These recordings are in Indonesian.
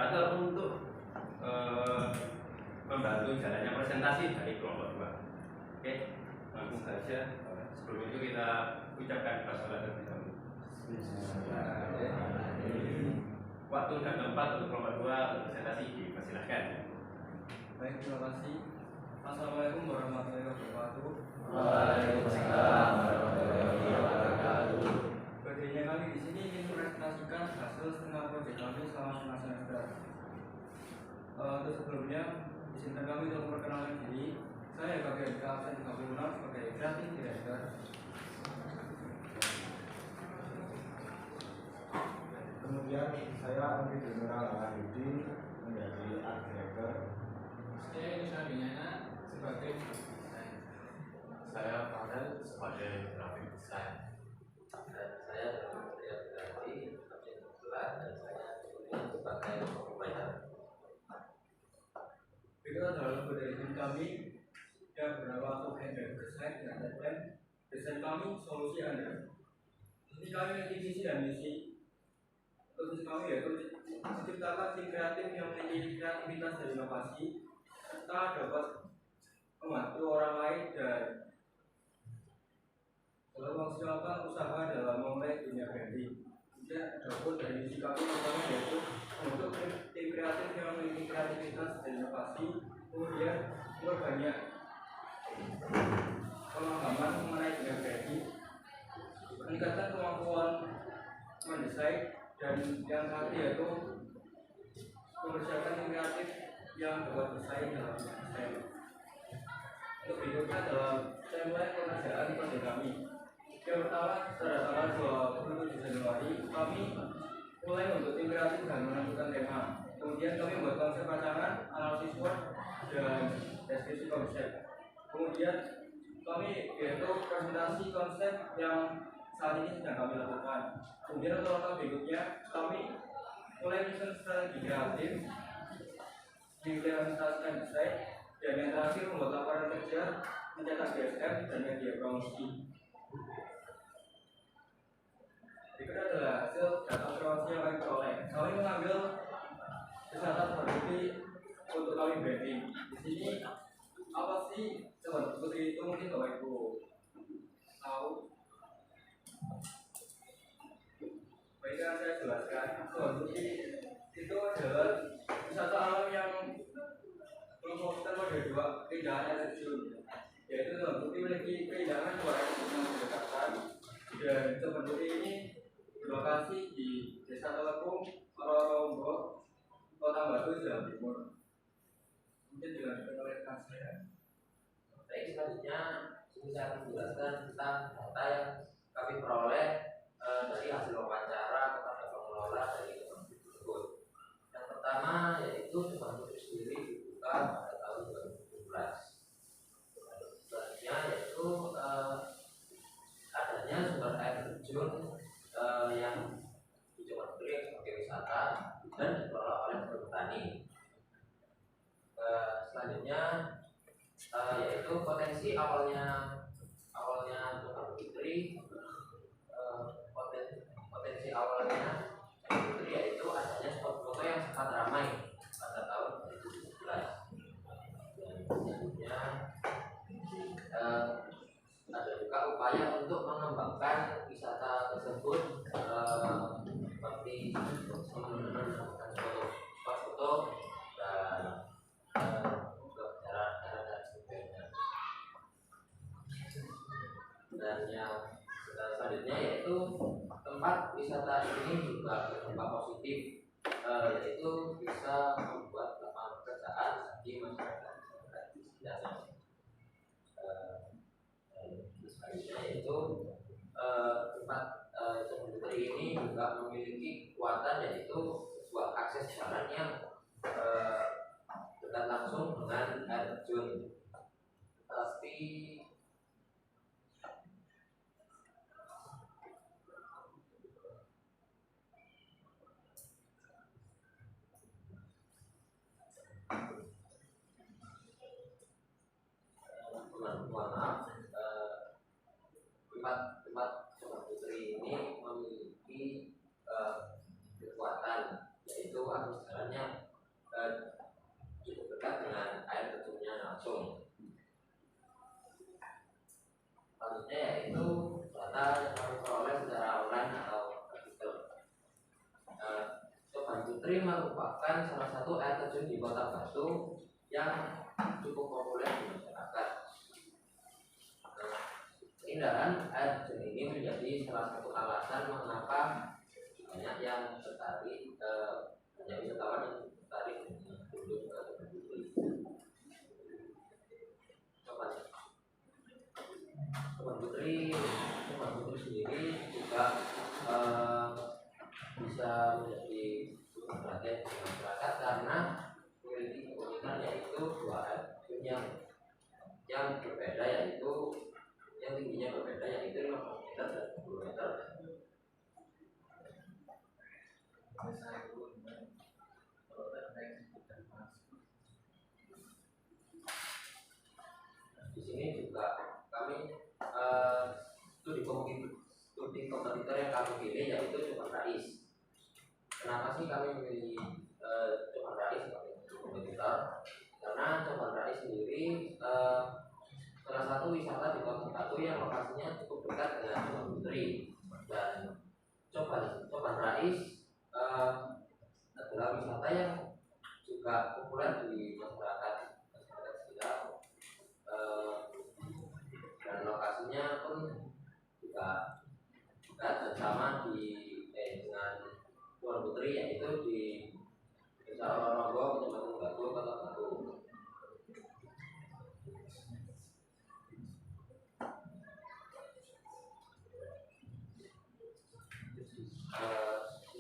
moderator untuk membantu jalannya presentasi dari kelompok 2. Oke, langsung saja. Sebelum itu kita ucapkan basmalah terlebih dahulu. Waktu dan tempat untuk kelompok 2 untuk presentasi dipersilahkan. Baik, terima kasih. Assalamualaikum warahmatullahi wabarakatuh. Waalaikumsalam warahmatullahi wabarakatuh. Berdirinya kami di sini ingin mempresentasikan hasil setengah proyek kami selama setengah semester. Untuk sebelumnya, izinkan kami untuk memperkenalkan diri. Saya Gabriel absen 36 sebagai Creative Director. Kemudian saya Anggi General Alayudi menjadi Art Director. Saya Nusa Binyana sebagai desain. Saya Farel sebagai graphic design. Dan saya Berarti subjek kebetulan dan saya sebagai pembayar. Berikut adalah logo dari tim kami yang bernama Tuhan dan Desain dengan tagline desain kami, solusi Anda. Ini kami memiliki visi dan misi. Untuk visi kami yaitu menciptakan tim kreatif yang memiliki kreativitas dan inovasi serta dapat membantu orang lain dan dalam memaksimalkan usaha dalam memulai dunia branding. Kemudian ada pun dari misi kami pertama yaitu membentuk tim kreatif yang memiliki kreativitas dan inovasi, kemudian memperbanyak pemahaman mengenai dunia branding, meningkatkan kemampuan mendesain, dan yang terakhir yaitu mempersiapkan tim kreatif yang dapat bersaing dalam desain. Untuk berikutnya adalah saya mulai pengerjaan proyek kami. Yang pertama, pada tanggal 27 Januari kami mulai membentuk tim kreatif dan menentukan tema. Kemudian kami membuat konsep rancangan, analisis SWOT, dan deskripsi konsep. Kemudian kami yaitu presentasi konsep yang saat ini sedang kami lakukan. Kemudian untuk langkah berikutnya kami mulai menyusun strategi kreatif, mengimplementasikan desain, dan yang terakhir membuat laporan kerja, mencetak DSM dan media promosi. Berikut adalah hasil data observasi yang kami peroleh. Kami mengambil wisata terbukti untuk kami branding. Di sini apa sih sobat putri itu, mungkin Bapak Ibu tahu? Baiklah, saya jelaskan. Sobat putri itu adalah wisata alam yang mengfokuskan pada 2 keindahan air terjun, yaitu sobat putri memiliki keindahan dua air terjun yang berdekatan, dan sobat putri ini berlokasi di Desa Telekung, Rorombo, Kota Batu, Jawa Timur. Mungkin dilanjutkan oleh rekan saya. Baik, selanjutnya saya akan menjelaskan tentang data yang kami peroleh dari hasil wawancara kepada pengelola dari kebun tersebut. Yang pertama yaitu kebun putri sendiri dibuka pada tahun 2017. Selanjutnya yaitu adanya sumber air terjun yang dicoba beri sebagai wisata dan dikelola oleh perhutani. Selanjutnya yaitu potensi awalnya Kebun Putri, potensi awalnya Kebun Putri yaitu adanya spot foto yang sangat ramai pada tahun 2017. Dan selanjutnya ada juga upaya untuk mengembangkan wisata tersebut seperti menggunakan spot foto dan jarak-jarak dan sebagainya. Dan yang selanjutnya yaitu tempat wisata ini juga berdampak positif, yaitu bisa membuat lapangan pekerjaan bagi masyarakat di sekitarnya. Selanjutnya yaitu tempat Kebun Putri ini juga memiliki kekuatan, yaitu sebuah akses jalan yang dekat langsung dengan air terjun. Tapi maaf, tempat Kebun Putri ini memiliki kekuatan, yaitu akses jalannya selanjutnya yaitu data yang kami peroleh secara online atau vertikal. Coban Putri merupakan salah satu air terjun di Kota Batu yang cukup populer di masyarakat. Keindahan air terjun ini menjadi salah satu alasan mengapa banyak yang tertarik, banyak wisatawan yang tertarik untuk berkunjung ke Coban Putri. Coban Putri sendiri juga bisa menjadi pusat perhatian di masyarakat karena memiliki keunikan yaitu dua air terjun yang berbeda, yaitu yang tingginya berbeda, yaitu 50 meter dan 10 meter. Di sini juga kami studi kompetitor yang kami pilih yaitu Coban Rais. Kenapa sih kami memilih Coban Rais sebagai kompetitor? Karena Coban Rais sendiri salah satu wisata di Kota Batu yang lokasinya cukup dekat dengan Coban Putri, dan Coban Rais adalah wisata yang juga populer di masyarakat sekitar, dan lokasinya pun juga dekat dan sama dengan Coban Putri, yaitu di Desa Rorogo, Kecamatan Batu, Kota Batu.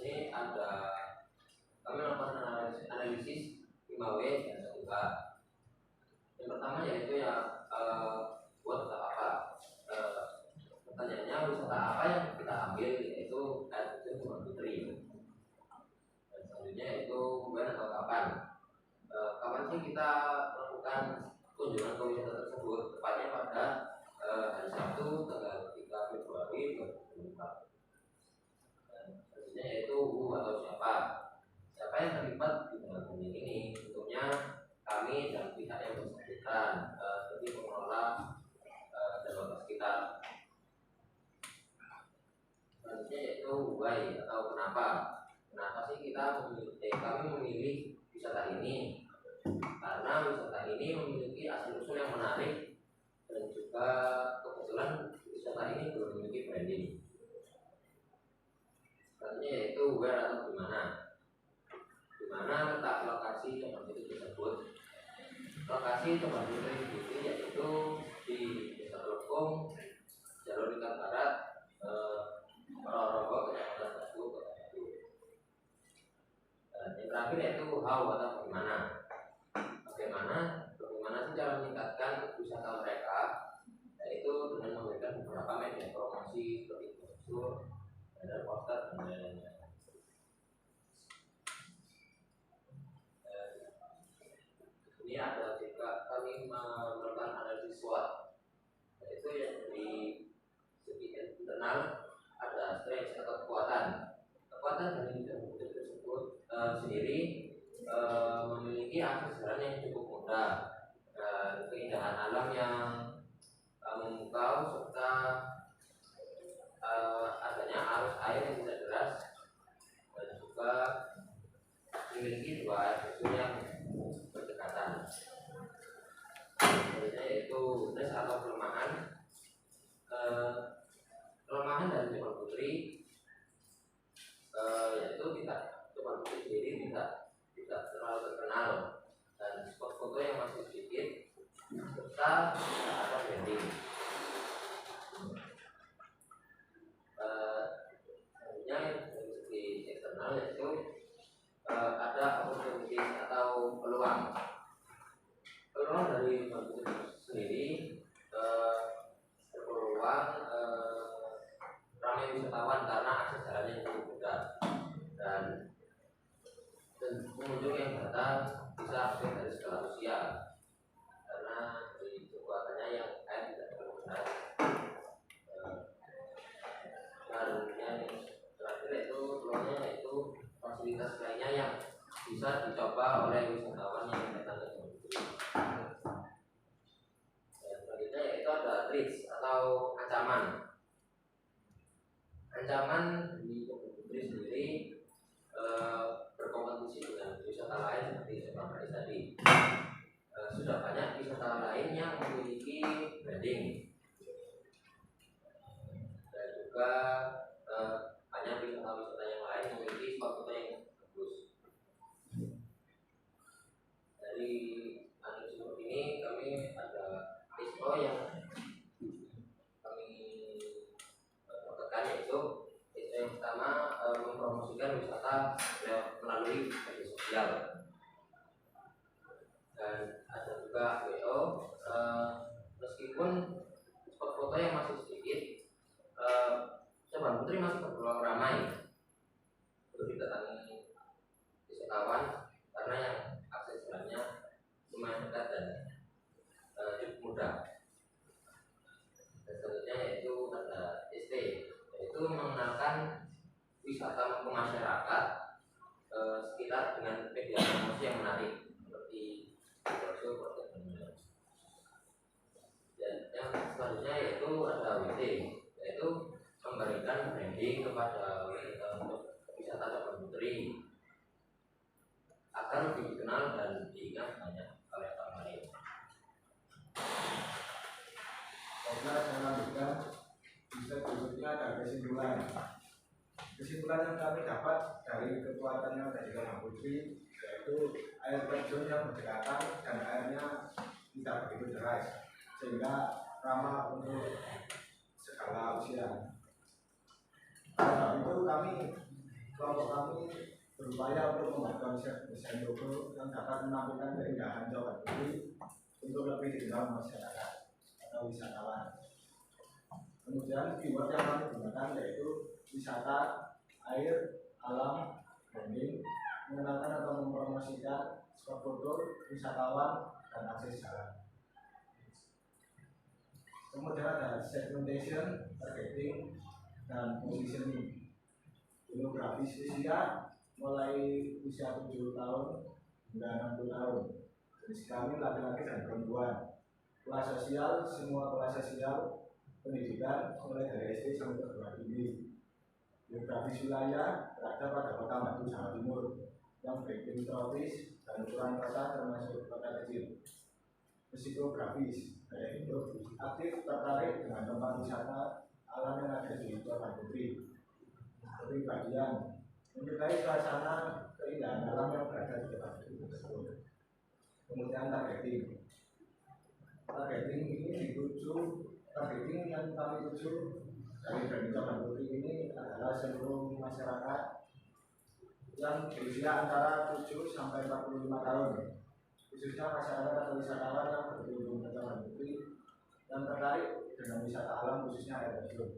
Ini ada kami melakukan analisis 5W dan juga yang pertama yaitu buat apa? Pertanyaannya, wisata apa yang kita ambil, yaitu air terjun Coban Putri. Dan selanjutnya yaitu when atau kapan. Kapan sih kita melakukan kunjungan ke wisata tersebut? Tepatnya pada hari Sabtu tanggal 3 Februari 2024. Yaitu atau siapa yang terlibat di dalam kunjungan ini. Tentunya kami dan pihak yang bersangkutan, seperti pengelola dan warga sekitar. Selanjutnya yaitu why atau kenapa sih kami memilih wisata ini. Karena wisata ini memiliki asal-usul yang menarik dan juga kebetulan wisata ini belum memiliki branding. Selanjutnya yaitu where atau di mana letak lokasi Coban Putri tersebut. Lokasi Coban Putri itu yaitu di Desa Telukung, Jalur Lingkar Barat, Rorogo, Kecamatan Batu, Kota Batu. Dan yang terakhir yaitu how atau bagaimana sih cara meningkatkan wisata mereka, yaitu dengan memberikan beberapa media promosi seperti brosur, ada poster dan lain-lain. Ini ada juga kami melakukan analisis SWOT, yaitu yang dari segi internal ada strength atau kekuatan dari Coban Putri tersebut sendiri memiliki akses jalan yang cukup mudah dan keindahan alam yang memukau serta adanya arus air yang tidak deras, dan juga memiliki dua air terjun yang berdekatan. Selanjutnya yaitu plus atau kelemahan. Kelemahan dari Coban Putri yaitu Coban Putri sendiri tidak terlalu terkenal, dan spot foto yang masih sedikit serta tidak ada branding. Selanjutnya dari segi eksternal yaitu ada opportunities atau peluang dari Coban Putri sendiri. Berpeluang ramai wisatawan karena akses jalannya yang cukup mudah, dan pengunjung yang datang bisa akses dari segala usia karena dari kekuatannya yang air tidak terlalu deras. Dan yang terakhir yaitu fasilitas lainnya yang bisa dicoba oleh wisatawan yang datang ke Coban Putri. Selanjutnya yaitu ada threats atau ancaman. ancaman di Kebun Putri sendiri berkompetisi dengan wisata lain seperti sepak bola tadi. Sudah banyak wisata lain yang memiliki branding dan juga banyak wisata-wisata yang lain memiliki spot foto yang bagus. Dari analisis seperti ini kami ada ISO yang kami dapatkan, yaitu ISO yang pertama mempromosikan wisata melalui media sosial, dan ada juga WO. Meskipun spot foto yang masih sedikit, Kebun Putri masih tergolong ramai untuk didatangi wisatawan karena yang akses jalannya lumayan dekat dan cukup mudah. Dan selanjutnya yaitu ada ST, yaitu mengenalkan wisata ke masyarakat sekitar dengan media promosi yang menarik seperti brosur, produk, dan yang selanjutnya yaitu ada WT, yaitu memberikan branding kepada wisata Kebun Putri agar lebih dikenal dan diingat banyak oleh orang lain. Baiklah, saya lanjutkan. Bisa berikutnya ada kesimpulan. Kesimpulan yang kami dapat dari kekuatannya dari Kebun Putri yaitu air terjun yang berdekatan dan airnya tidak begitu deras sehingga ramah untuk segala usia. Karena itu kelompok kami berupaya untuk membuat konsep desain logo yang dapat menampilkan keindahan Kebun Putri untuk lebih dikenal masyarakat atau wisatawan. Kemudian keyword yang kami gunakan yaitu wisata, air, alam, branding, mengenalkan atau mempromosikan spot foto, wisatawan, dan akses jalan. Kemudian ada segmentation, targeting, dan positioning. Demografis usia mulai usia 7 tahun hingga 60 tahun. Jenis kelamin laki-laki dan perempuan. Kelas sosial, semua kelas sosial. Pendidikan mulai dari SD sampai perguruan tinggi. Geografis wilayah berada pada Kota Batu, Jawa Timur, yang beriklim tropis dan ukuran kota termasuk kota kecil. Psikografis, gaya hidup aktif, tertarik dengan tempat wisata alam yang ada di Kebun Putri. Kepribadian, menyukai suasana keindahan alam yang berada di Kebun Putri tersebut. Kemudian targeting. Targeting ini targeting yang kami tuju dari branding Kebun Putri ini adalah seluruh masyarakat yang berusia antara 7 sampai 45 tahun, khususnya masyarakat atau wisatawan yang berkunjung ke Kebun Putri dan tertarik dengan wisata alam khususnya air terjun.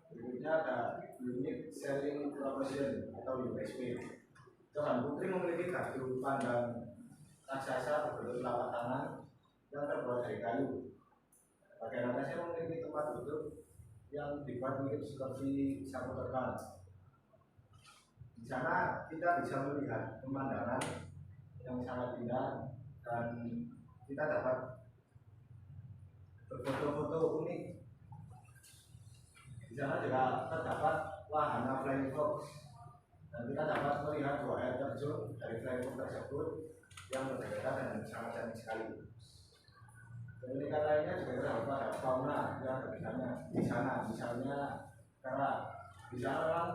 Berikutnya ada unique selling proposition atau USP. Kebun Putri memiliki gardu pandang raksasa berbentuk telapak tangan yang terbuat dari kayu. Bagian atasnya memiliki tempat duduk yang dibuat mirip seperti sapu terbang. Di sana kita bisa melihat pemandangan yang sangat indah dan kita dapat berfoto-foto unik. Di sana juga terdapat wahana flying fox dan kita dapat melihat buah air terjun dari flying fox tersebut yang berbeda dan sangat cantik sekali. Keunikan lainnya juga terdapat pada fauna yang berbeda di sana, misalnya kera. Di sana memang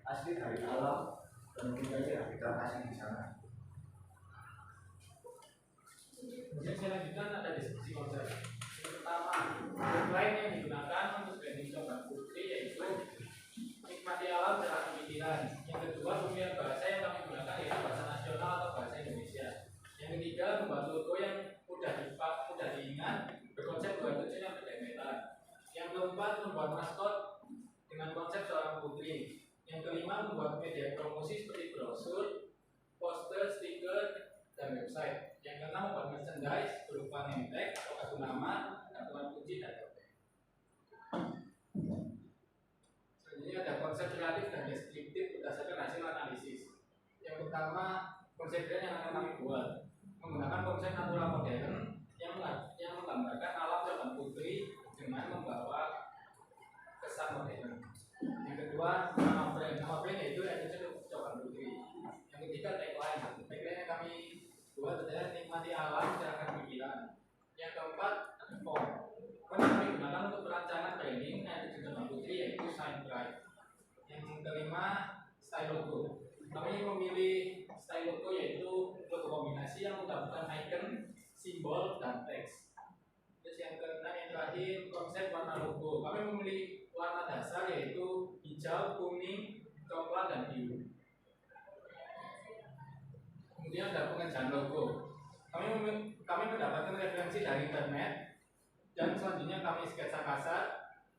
asli dari alam dan mempunyai habitat asli di sana. Kemudian saya lanjutkan ada diskusi konsep. Yang pertama, lain yang digunakan untuk branding Kebun Putri yaitu nikmati alam secara pemikiran. Yang kedua, pemilihan bahasa yang kami gunakan yaitu bahasa nasional atau bahasa Indonesia. Yang ketiga, membuat logo yang mudah diingat, berkonsep dua tujuan yang berdempetan. Yang keempat, membuat maskot dengan konsep seorang putri. Yang kelima, membuat media promosi seperti brosur, poster, stiker, dan website. Yang keenam, membuat merchandise berupa name tag atau kartu nama, kartu kunci, dan topeng. Selanjutnya ada konsep kreatif dan deskriptif berdasarkan hasil analisis. Yang pertama, konsep brand yang akan kami buat menggunakan konsep natural modern yang menggambarkan alam Kebun Putri dengan membawa kami memilih style logo yaitu logo kombinasi yang menggabungkan icon, simbol, dan teks. Terus yang keenam yang terakhir konsep warna logo. Kami memilih warna dasar yaitu hijau, kuning, coklat, dan biru. Kemudian ada pengerjaan logo. Kami mendapatkan referensi dari internet dan selanjutnya kami sketsa kasar.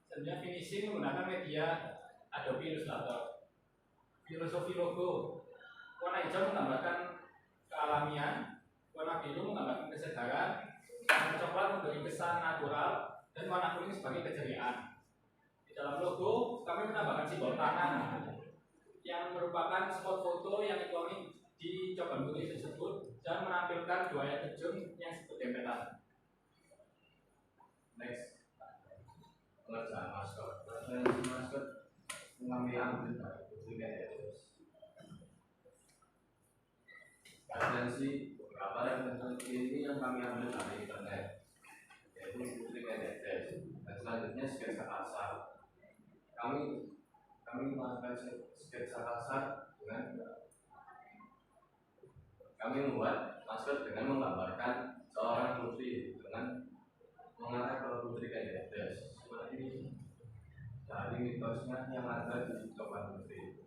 Selanjutnya finishing menggunakan media Adobe Illustrator. Filosofi logo. Warna hijau menggambarkan kealamian, warna biru menggambarkan kesegaran, warna coklat memberi kesan natural, dan warna kuning sebagai keceriaan. Di dalam logo kami menambahkan simbol tangan yang merupakan spot foto yang ikonik di Coban Putri tersebut dan menampilkan dua ayat terjun yang disebut dempetan. Next, pengerjaan maskot. Referensi maskot mengambil ambil dari Putri Kayaktus. Referensi beberapa referensi ini yang kami ambil dari internet, yaitu Putri Kayaktus. Dan selanjutnya sketsa kasar. Kami melakukan sketsa kasar dengan kami membuat maskot dengan menggambarkan seorang putri dengan mengarah ke Putri Kayaktus. Seperti ini dari mitosnya yang ada di Coban Putri.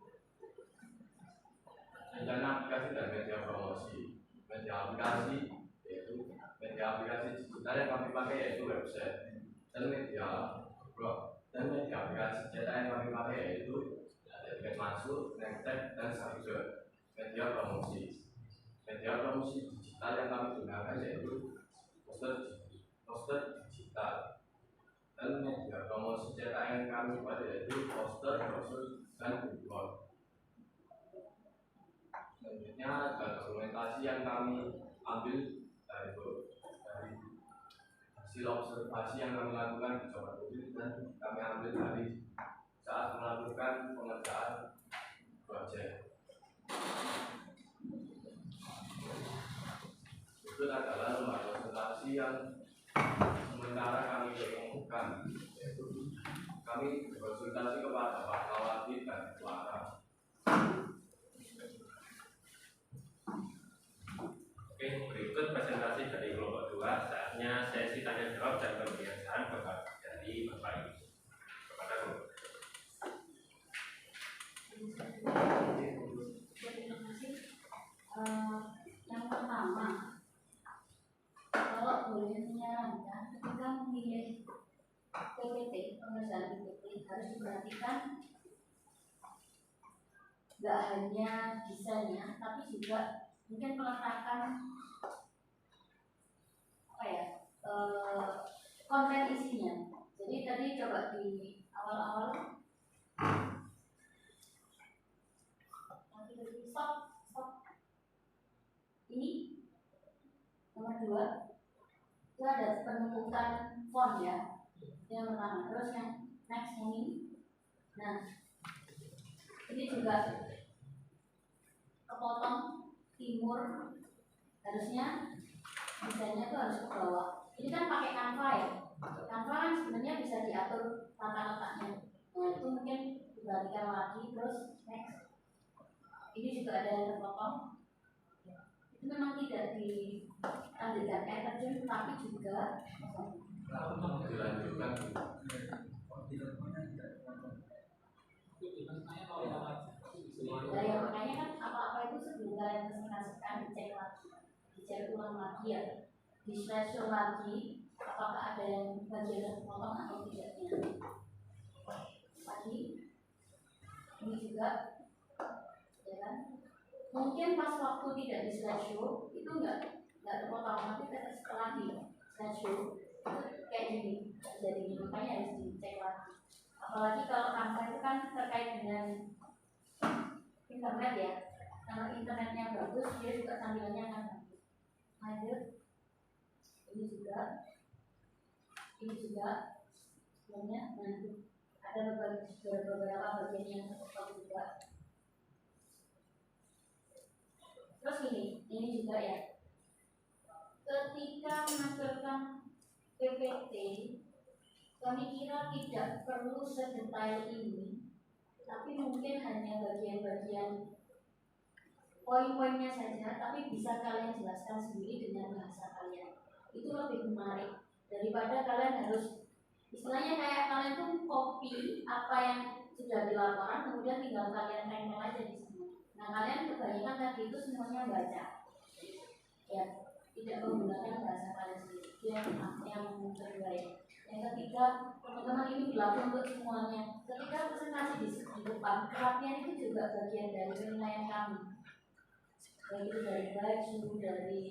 Rencana aplikasi dan media promosi. Media aplikasi yaitu media aplikasi digital yang kami pakai yaitu website, dan media blog, dan media aplikasi cetak yang kami pakai yaitu ada tiket masuk, name-tag, dan subscribe. Media promosi. Media promosi digital yang kami gunakan yaitu poster digital, dan media promosi cetak yang kami buat yaitu poster, brosur, dan billboard. Selanjutnya ada dokumentasi yang kami ambil dari hasil observasi yang kami lakukan di Coban Putri dan kami ambil dari saat melakukan pengerjaan proyek. Itu adalah lembaga konsultasi yang sementara kami temukan, yaitu kami berkonsultasi kepada Pak Kawati dan Clara. Oke, berikut presentasi dari kelompok 2. Saatnya sesi tanya jawab dan pemberian saran dari Bapak Ibu. Kepada kelompok. Terima kasih. Yang pertama, kalau boleh menyarankan ketika memilih PPT, pengerjaan PPT harus diperhatikan nggak hanya desainnya, tapi juga mungkin peletakan konten isinya. Jadi tadi coba di awal-awal stop. Ini nomor 2 itu ada penumpukan font ya, yang pertama. Terus yang next ini, nah ini juga kepotong timur, harusnya desainnya tuh harus ke bawah. Ini kan pakai Canva ya. Canva kan sebenarnya bisa diatur tata letaknya. Nah itu mungkin diperhatikan lagi. Terus next, ini juga ada yang terpotong. Itu memang tidak dilanjutkan air terjun, tapi juga Dilanjutkan. ya, makanya kan apa-apa itu sebelum kalian presentasikan dicek ulang lagi ya, di slash lagi apakah ada yang bagian terpotong atau tidaknya. Lagi ini juga ya kan, mungkin pas waktu tidak di slideshow itu nggak terpotong, tapi setelah di slideshow kayak gini jadi gini, makanya harus dicek lagi. Apalagi kalau Canva itu kan terkait dengan internet ya, kalau internetnya bagus dia juga tampilannya akan bagus. Lanjut, ini juga sebenarnya nanti ada beberapa bagian yang terpotong juga. Terus ini juga ya, ketika menampilkan PPT kami kira tidak perlu sedetail ini, tapi mungkin hanya bagian-bagian poin-poinnya saja, tapi bisa kalian jelaskan sendiri dengan bahasa kalian. Itu lebih menarik daripada kalian harus istilahnya kayak kalian tuh copy apa yang sudah dilaporkan, kemudian tinggal kalian tempel aja di sana. Nah kalian kebanyakan tadi itu semuanya baca, ya tidak menggunakan bahasa kalian sendiri. Itu yang kedua ya. Yang ketiga, teman-teman ini berlaku untuk semuanya. Ketika presentasi di depan, pelatihan itu juga bagian dari penilaian kami. Baik itu dari baju, dari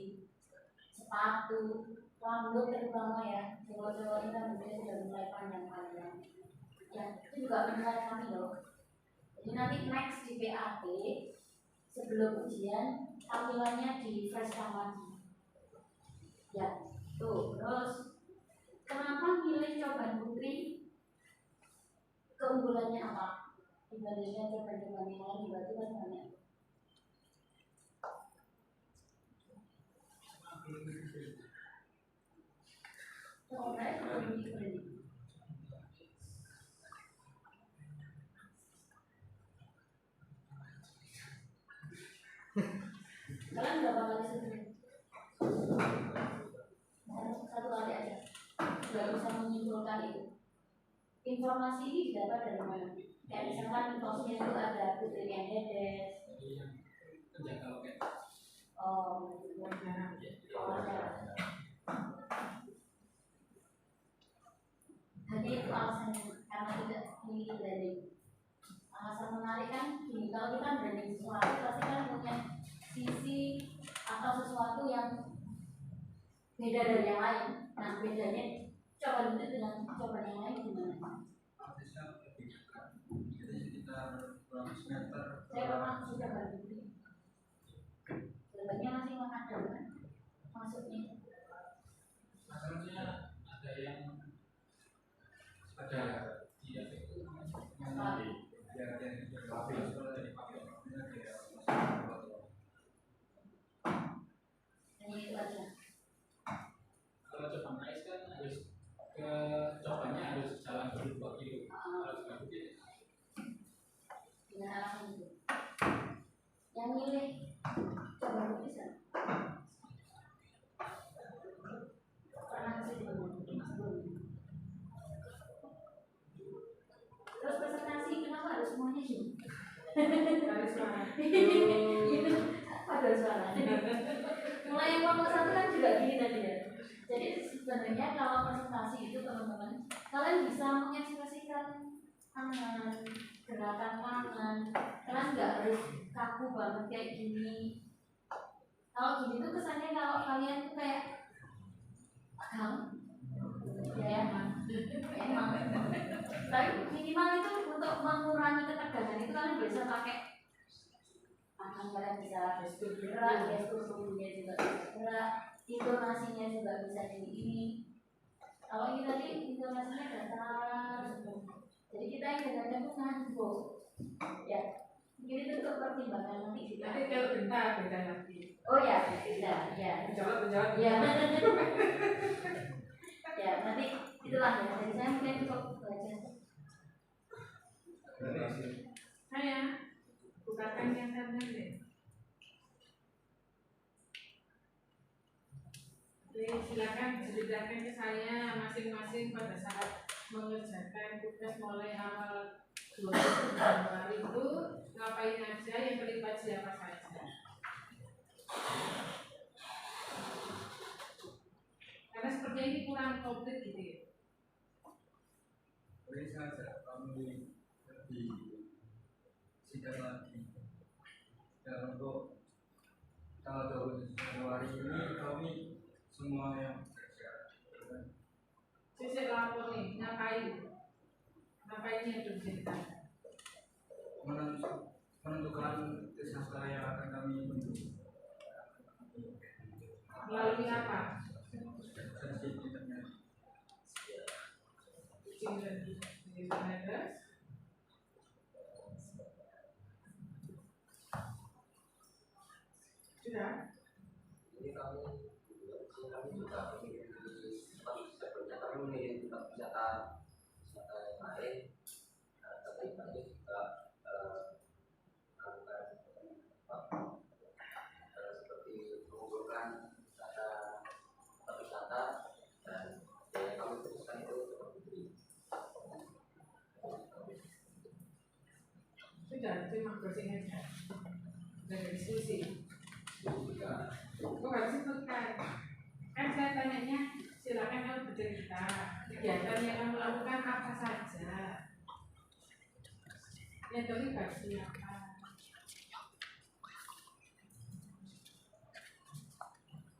sepatu, rambut terutama ya. Cowok-cowok ini kan mungkin sudah mulai panjang-panjang. Ya, itu juga penilaian kami loh. Jadi nanti next di PAT sebelum ujian tampilannya di freshkan lagi. Ya, tuh terus kenapa milih Coban Putri? Keunggulannya apa? Dibandingkan coban-coban yang lain di Batu kan banyak. Kalian berapa kali sebelum? Satu kali aja. Sudah bisa menyimpulkan itu. Informasi ini didapat dari mana? Kayak misalkan infosnya itu ada Putri Kendedes. Oh, hanya itu alasannya karena tidak memiliki branding. Alasan menarik kan gini, kalau kita branding sesuatu pasti kan punya sisi atau sesuatu yang beda dari yang lain. Nah bedanya coba itu dengan coba yang lain gimana? Bisa lebih dekat, jadi sekitar 200 meter. Saya pernah sudah berbunyi. Sebenarnya masih ada kan? Maksudnya? Maksudnya ada yang ada dia itu Apa? Ya, yang dipakai dari pakai Hanya itu aja. kalau coba naik kan harus ke cobanya harus jalan dulu 2 kilo. Kalau sudah begitu Dengan alasan itu. Yang milih coba bisa. Pernah sih belum? Terus presentasi kenapa harus semuanya gini? Harus suara. Itu ada suara. Mulai yang nomor 1 kan juga gini tadi ya. Jadi sebenarnya kalau presentasi itu teman-teman, kalian bisa mengekspresikan tangan, gerakan tangan. Kalian nggak harus kaku banget kayak gini. Kalau gini tuh kesannya kalau kalian tuh kayak ya emang. Tapi minimal itu untuk mengurangi ketegangan itu kalian bisa pakai tangan, kalian bisa gestur gerak, gestur tubuhnya juga bisa gerak, intonasinya juga bisa ini. Kalau ini tadi intonasinya datar, jadi kita yang dengarkan itu ngantuk. Ya, mungkin itu untuk pertimbangan nanti. Nanti kalau bentar beda lagi. Oh ya, bisa, ya. Menjawab. Ya. Ya, nanti itulah ya. Jadi saya mungkin cukup baca. Saya bukakan yang kanan deh. Oke, silakan ceritakan ke saya masing-masing pada saat mengerjakan tugas mulai awal 20 Januari itu ngapain aja, yang terlibat siapa saja. Karena sepertinya ini kurang komplit gitu ya. Boleh saja kami lebih sidang lagi. Dan untuk tanggal 20 Januari ini kami semua yang bekerja Sisi lapor nih, ngapainnya itu cerita. menentukan sastra yang akan kami bentuk Melalui apa? sesi internet. Internet. Sudah. Jadi kami juga sebelumnya kami memilih tempat wisata yang lain, tapi kami juga melakukan browsing aja. Nggak ada diskusi. Kok harus ikutkan? Kan saya tanyanya, silakan kamu bercerita kegiatan yang kamu lakukan apa saja. Yang terlibat siapa?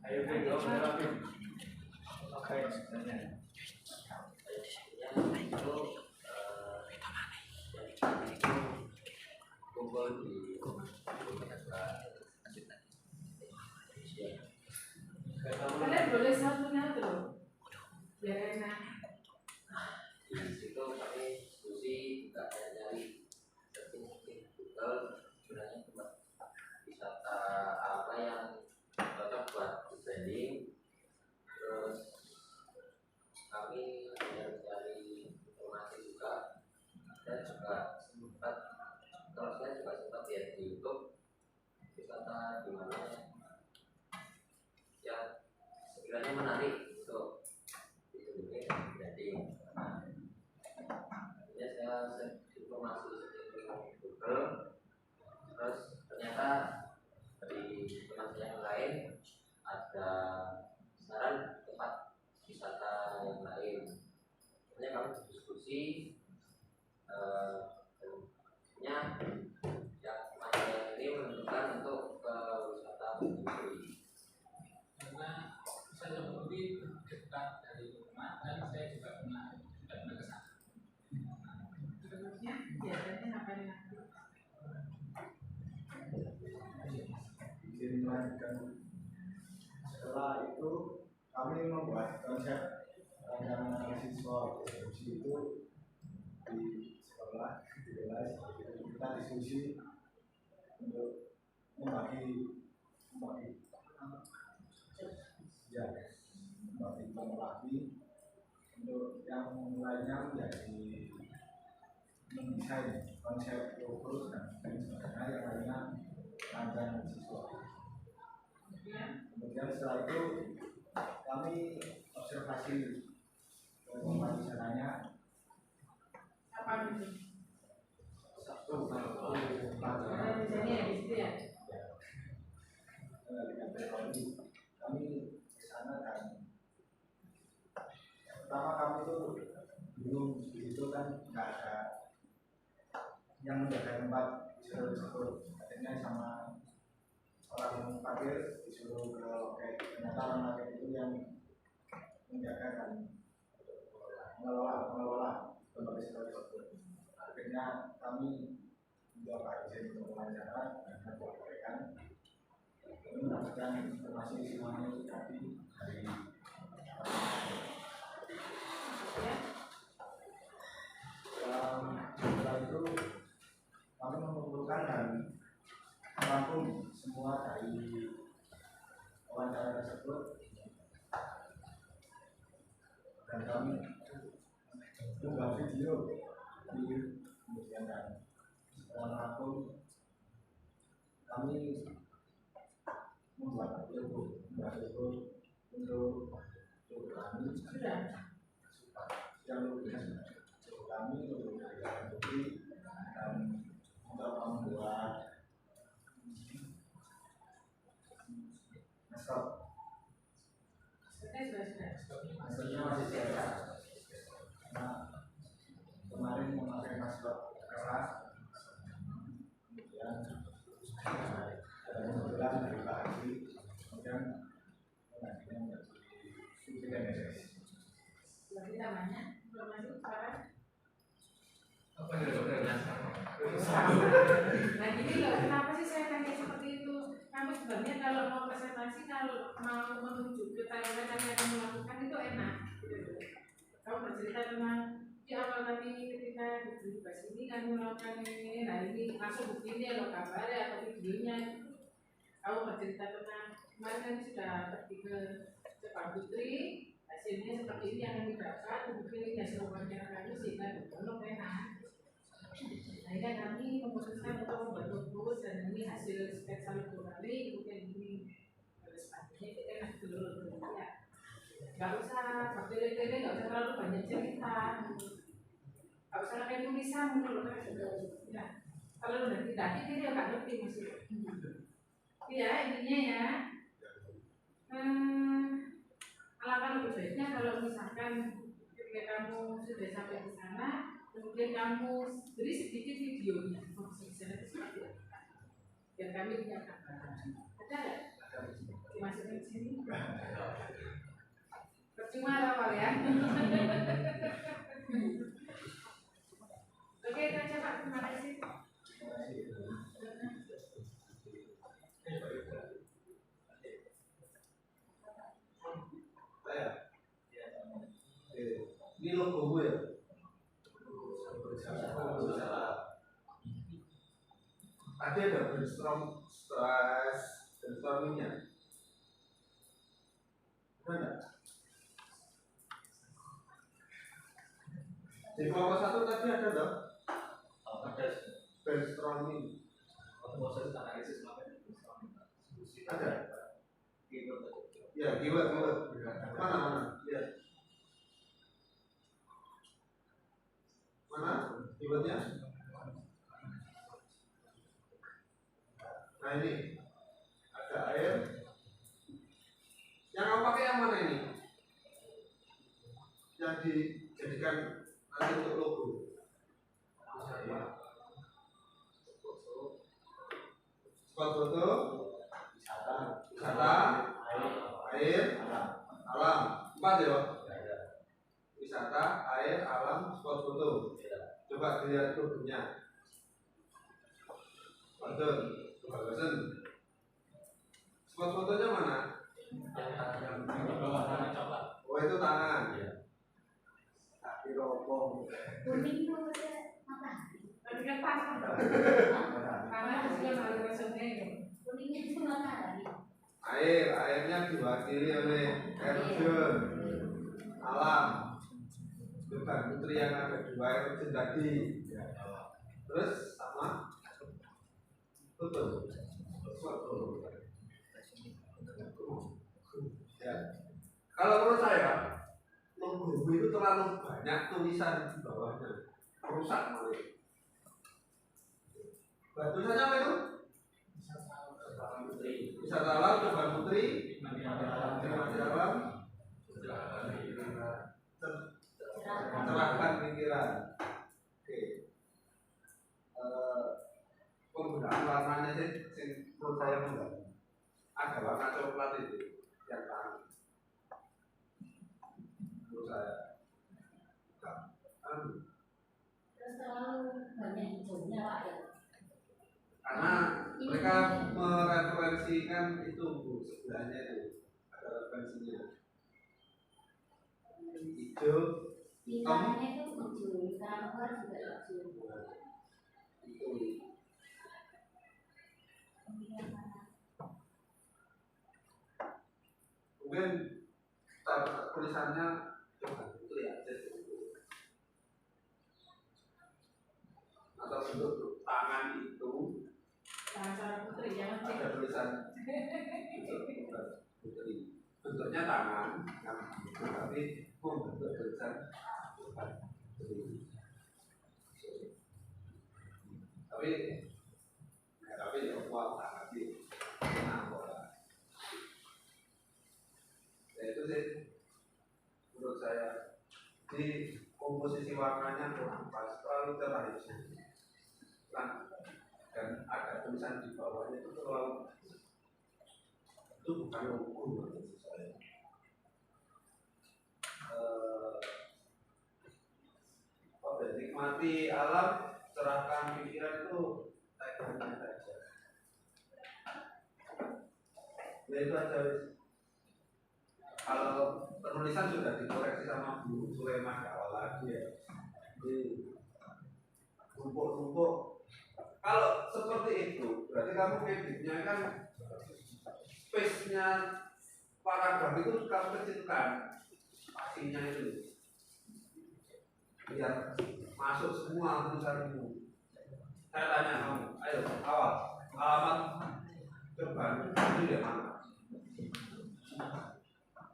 Ayo Vin, kau berapa Vin? Apa yang sebenarnya? Kumpul di kalian boleh satu-satu loh, biar enak. di situ kami diskusi juga nyari searching Google sebenarnya tempat wisata apa yang cocok buat branding. Terus kami mencari informasi juga, dan juga sempat kalau saya juga sempat lihat di YouTube wisata di mana yang sekiranya menarik untuk dikunjungi branding. Ya saya informasi seperti Google, terus ternyata dari teman saya yang lain ada saran tempat wisata yang lain. Hanya kami berdiskusi, yang teman saya ini menentukan untuk ke wisata Bukit. Karena saya lebih dekat dari rumah dan saya juga sudah pernah ke sana. Terusnya biasanya ngapain lagi? Izin melanjutkan. Setelah itu kami membuat konsep rancangan mahasiswa diskusi itu di sekolah, di kelas. Kita diskusi untuk membagi lagi untuk yang lainnya menjadi mendesain konsep logo dan sebagainya, yang lainnya rancangan siswa. Kemudian setelah itu kami observasi ke tempat wisatanya. Apa itu? Sabtu kalau Ada misalnya di situ ya. kami ke sana, dan pertama kami itu bingung, di situ kan nggak ada yang menjaga tempat wisata tersebut. Akhirnya sama orang parkir disuruh ke loket. Ternyata orang loket itu yang menjaga dan mengelola tempat wisata tersebut. Akhirnya kami mencoba izin untuk wawancara dan melaporkan. Kami mendapatkan informasi semuanya tadi dari setelah itu kami mengumpulkan dan merangkum semua dari wawancara tersebut, dan kami membuat video kemudian, dan setelah merangkum kami membuat logo untuk kami yang logonya sudah kami logo dari Jalan Putri, dan untuk membuat maskot. Maskotnya masih biasa. Nah, kemarin memakai maskot keras, kemudian kebetulan dari Pak Haji, kemudian nantinya menjadi PNSS. Berarti namanya informasi sekarang. Apa yang dokternya sama? Nah gini loh, kenapa sih saya tanya seperti itu? Kamu sebenarnya kalau mau presentasi, kalau mau menuju ke tanya-tanya yang kamu lakukan itu enak. Kamu bercerita tentang di awal tadi ketika di sini kamu melakukan ini, nah ini langsung begini loh kabarnya atau videonya. Kamu bercerita tentang kemarin kan sudah pergi ke Pak Putri, hasilnya seperti ini yang kami dapat, mungkin ini hasil wawancara kami sehingga belum enak. Akhirnya kami memutuskan untuk membuat logo, dan ini hasil sketsa logo kami, kemudian ini sepatunya kita enak dulu ya. Gak usah bertele-tele, gak usah terlalu banyak cerita. Gak usah pakai tulisan dulu kan. Ya. Kalau udah tidak dia nggak ngerti maksudnya. Ya intinya ya. Alangkah lebih baiknya kalau misalkan ketika kamu sudah sampai di sana, kemudian kamu beri sedikit videonya kondisi di sana itu seperti apa, biar kami punya gambaran. Ada nggak? Dimasukin ke sini? Percuma awal ya. Oke, itu aja Pak. Terima kasih. Ini logo gue ya. Tadi ada brainstormingnya. Mana? Di kelompok 1 tadi ada dong? Ada Brainstorming. proses analisis makanya Ada? keyword. Ya, keyword. Mana? Ya. Mana? Keywordnya? Nah ini ada air. Yang kamu pakai yang mana ini? Yang dijadikan nanti untuk logo. Spot foto, wisata, air, alam. 4 ya. Wisata, air, alam, spot foto. Coba dilihat logonya. Betul. Spot fotonya mana? Yang di bawah tangan coba. Oh itu tangan. Kaki rokok. Kuning itu apa? Tapi kan panas. Karena juga melalui resume. Kuningnya itu matahari. Airnya diwakili oleh air terjun. Alam. Bukan putri yang ada 2 air terjun tadi. Terus sama betul. Ya. Kalau menurut saya logo itu terlalu banyak tulisan di bawahnya, rusak malah. Tulisannya apa itu? Wisata alam, Coban Putri, Nikmati alam, cerahkan pikiran. Oke. Penggunaan warnanya sih, menurut saya enggak. Ada warna coklat itu yang tahan. Menurut saya. Terus terlalu banyak hijaunya Pak ya. Karena mereka mereferensikan itu Bu, sebelahnya itu ada referensinya. Hijau, Bintangnya itu hijau, bintang luar juga hijau. itu. Mungkin tulisannya coba itu ya, atau bentuk tangan itu Cara putri jangan ada tulisan putri, bentuknya tangan, tapi membentuk tulisan putri. Tapi ya kuat tapi itu sih menurut saya di komposisi warnanya kurang pas, terlalu cerah dan ada tulisan di bawahnya itu terlalu, itu bukan logo menurut saya. Nikmati alam, cerahkan pikiran itu tagline saja. Ya itu aja. Kalau penulisan sudah dikoreksi sama Bu Sulaiman awal lagi ya. Jadi tumpuk-tumpuk. Kalau seperti itu, berarti kamu editnya kan space-nya paragraf itu kamu kecilkan spasinya itu, biar masuk semua tulisanmu. Saya tanya kamu, ayo awal alamat Coban itu di mana?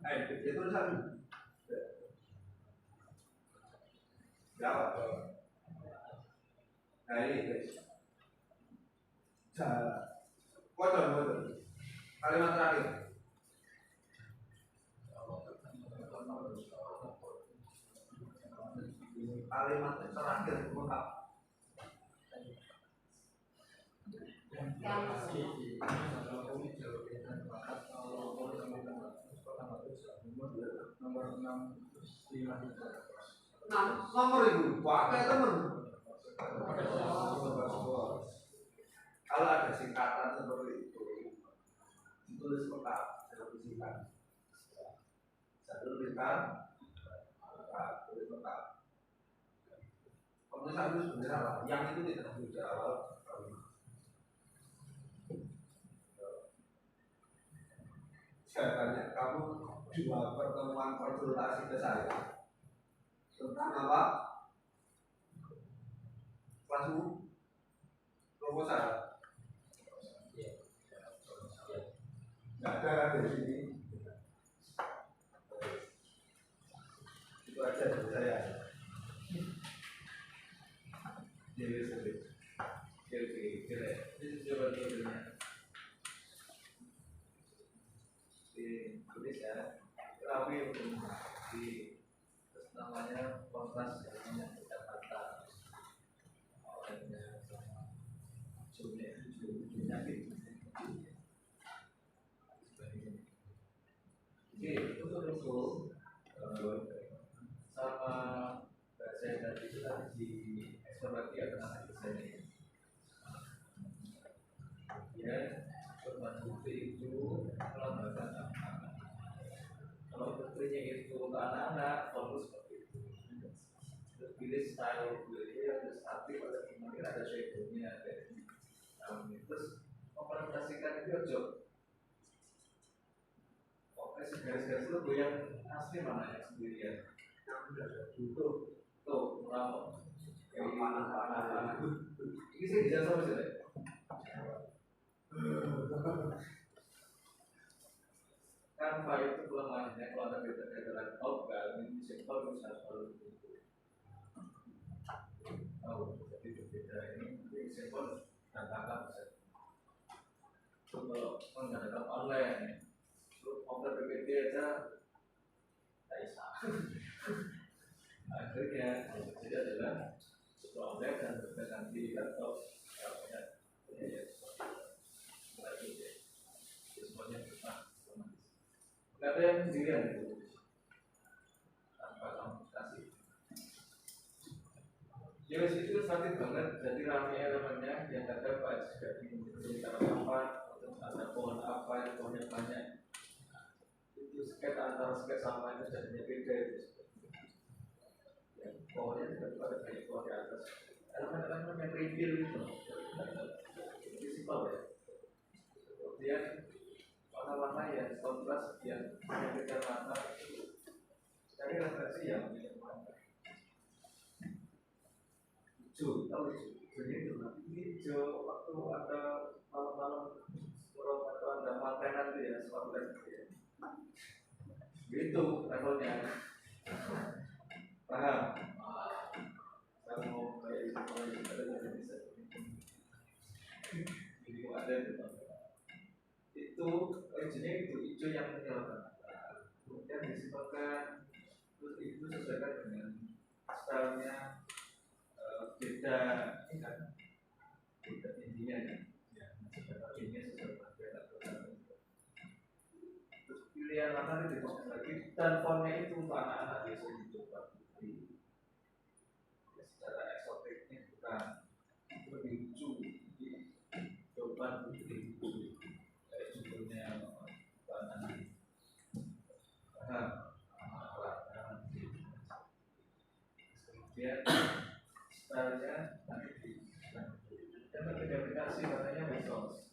Itu tulisanmu. Jawab. Nah ini guys. Waduh. Kalimat terakhir. Kalimat terakhir lengkap. Nomor itu pakai teman. Kalau ada singkatan seperti itu, ditulis lengkap, sertifikat. Sertifikat, tulis lengkap. Penulisan itu sebenarnya apa? Yang itu tidak di awal kalimat. Saya tanya, kamu dua pertemuan konsultasi ke saya tentang apa? Kelasmu? Proposal? Nggak ada kan di sini? Itu aja dari saya. Ini coba dulunya. Tulis ya. Rawi untuk di terus namanya kontras namanya Jakarta. Orangnya penyakit. Oke, untuk sama bahasa yang tadi itu tadi di ekspor lagi ya karena desainnya. Ya, korban bukti itu melambangkan apa? Kalau buktinya itu untuk anak-anak, fokus seperti itu. Terus pilih style beliau, terus aktif ada mungkin ada shadownya, ada terus mempresentasikan itu job. Oke, garis-garis itu yang asli mana yang sendirian? Yang sudah butuh tuh mau yang mana? Ini sih bisa sama saja. Kan file itu kelemahannya kalau ada beda-beda laptop kan ini simple bisa selalu itu. Jadi berbeda ini simple dan kakak bisa. Kalau menggunakan online, order PPT aja tak bisa. Akhirnya jadi adalah online dan berganti laptop. Gak ada yang sendirian itu tanpa kamu kasih. Jelas itu sakit banget, jadi ramai elemennya yang ada Pak juga menceritakan apa, ada pohon apa, pohonnya banyak. Itu sket antara sket sama itu jadinya beda itu. Ya, pohonnya juga ada banyak pohon di atas. Elemen-elemen yang reveal itu, itu simpel ya. Kemudian warna-warna yang kontras yang menyebutkan mata cari referensi yang warna hijau, tahu hijau ini hijau waktu ada malam-malam waktu ada makanan itu ya spotlight ya gitu levelnya paham? Saya mau kayak itu ada bisa jadi ada itu originnya itu hijau yang menyalakan kemudian disimpulkan terus itu sesuaikan dengan stylenya beda ini kan beda intinya ya ini sesuai dengan terus pilihan warna itu dimasukkan lagi dan fontnya itu untuk anak-anak biasanya dicoba putih ya, secara eksotiknya bukan lebih lucu coba putih kemudian stylenya nanti dan aplikasi katanya Mesos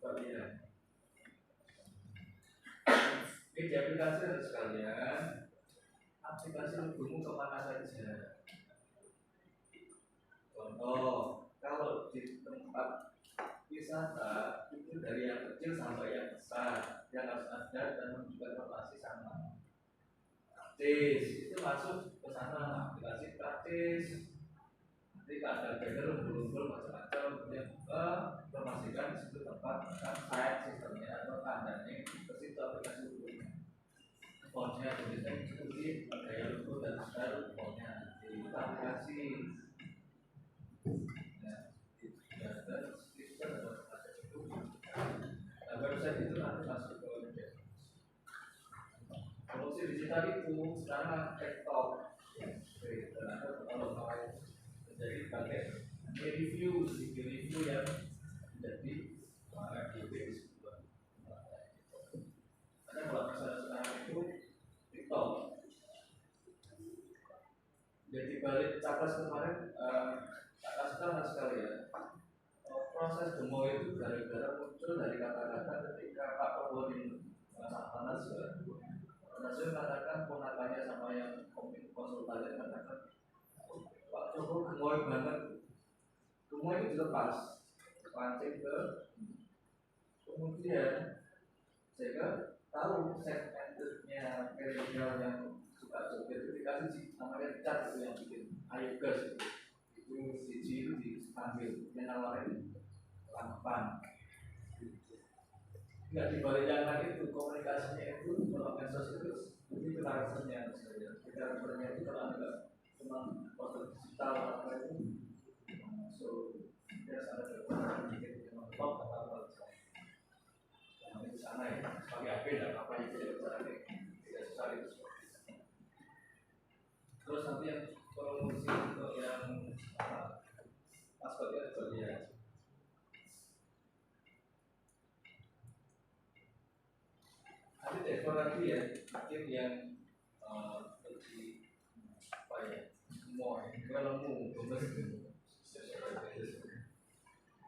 bagian ini di aplikasi ada sekalian aplikasi logomu kemana saja contoh kalau di tempat wisata itu dari yang kecil sampai yang besar yang harus ada dan menunjukkan informasi sama praktis itu masuk ke sana aplikasi praktis nanti ada banner belum macam-macam kemudian informasikan memanfaatkan site sistemnya atau tandanya ke situ aplikasi hukumnya. Fontnya tulisan ikuti gaya logo dan style fontnya di aplikasi. Dan stiker dan aplikasi itu. Nah, website itu nanti masuk ke website. Solusi digital itu sekarang TikTok. Dan ada kalau mau menjadi pakai review yang jadi FYP di sebuah. Karena kalau misalnya sekarang itu TikTok. Jadi balik capres kemarin, tak kasih sekali ya. Proses demo itu gara-gara muncul dari kata-kata ketika Pak Prabowo di panas Nasir mengatakan ponakannya sama yang konsultasi mengatakan Pak Jokowi gemoy banget. Gemoy itu dilepas pancing ke kemudian sehingga tahu segmennya kriminal yang suka joget itu dikasih namanya cat itu yang bikin ayo gas itu si itu diambil yang nawarin lampan. Nggak dibalik yang lain itu komunikasinya itu kalau medsos itu ini karakternya karakternya itu kalau enggak cuma foto digital apa itu so dia sangat berperan sedikit memang top atau apa yang di sana ya sebagai apa dan apa itu tidak susah itu terus nanti yang promosi untuk yang maskotnya itu dia. Nanti tekor lagi ya, akhir yang lebih apa ya, semua ngelemu,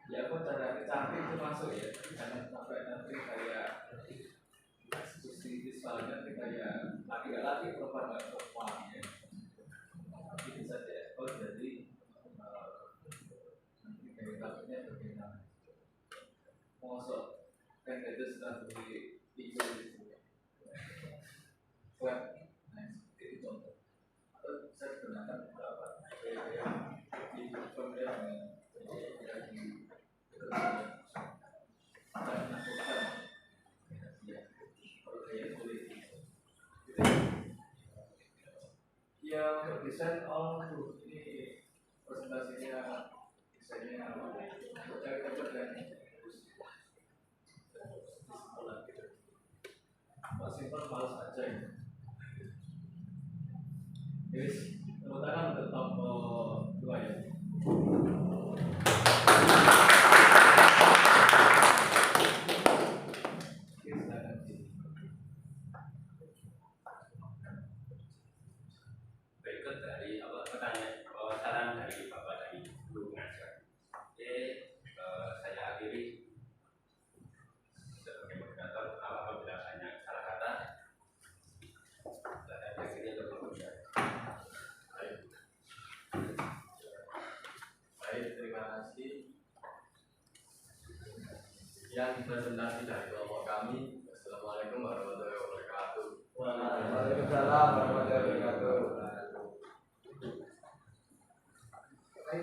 ya apa cara cantik itu masuk ya, jangan sampai nanti kayak diskusi visualnya kayak laki-laki perempuan nggak perempuan ya, tapi bisa diekspor jadi nanti kayak grafiknya berbeda, masuk kan itu sudah beli video web, nah itu contoh. Atau saya gunakan beberapa gaya di pembelian yang di dan melakukan ya kalau gaya kulit ya untuk desain ini presentasinya desainnya untuk cari-cari dan simpel malas aja ya. Jadi, tepuk tangan untuk top 2 ya. Berikut dari pertanyaan saran dari Bapak dari guru pengajar. Oke, saya akhiri sebagai moderator. Apabila banyak salah kata, saya akhiri untuk mengucapkan. Baik, terima kasih. Yang presentasi dari kelompok kami. Assalamualaikum warahmatullahi wabarakatuh. Waalaikumsalam warahmatullahi wabarakatuh.